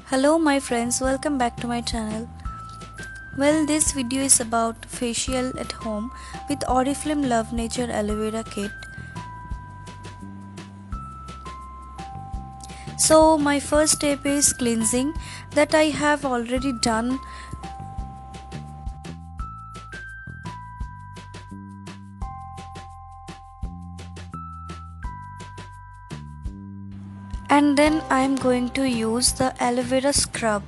Hello my friends, welcome back to my channel. Well, this video is about facial at home with Oriflame Love Nature Aloe Vera Kit. So my first step is cleansing that I have already done. And then I am going to use the aloe vera scrub.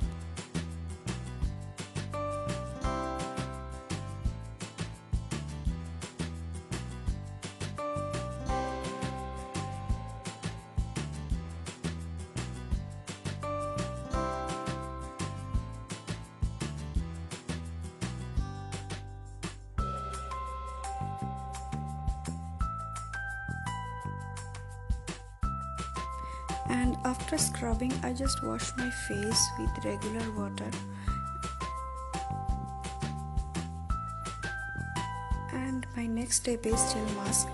And after scrubbing, I just wash my face with regular water. And my next step is gel mask.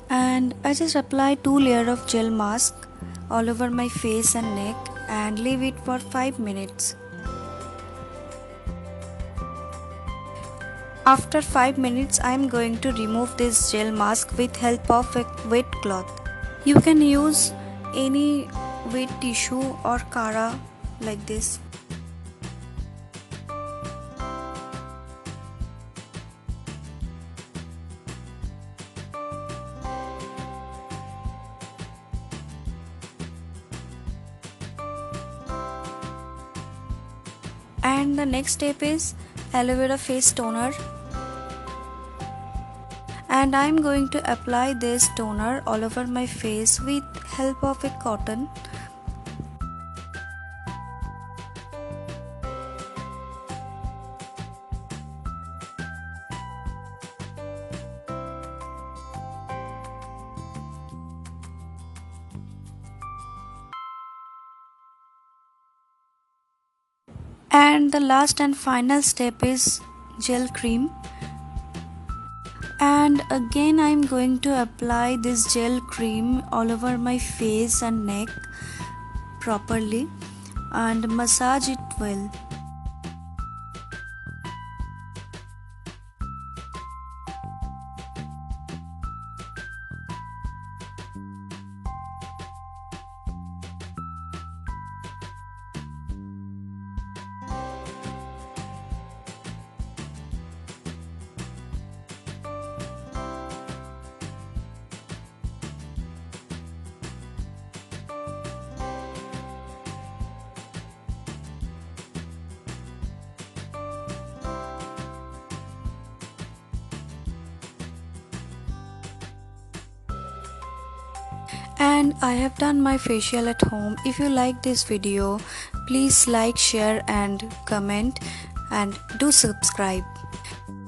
And I just apply 2 layers of gel mask all over my face and neck and leave it for 5 minutes. After 5 minutes, I am going to remove this gel mask with help of a wet cloth. You can use any wet tissue or kara like this. And the next step is aloe vera face toner, and I am going to apply this toner all over my face with help of a cotton. And the last and final step is gel cream, and again I am going to apply this gel cream all over my face and neck properly and massage it well. And I have done my facial at home. If you like this video, please like, share and comment, and do subscribe.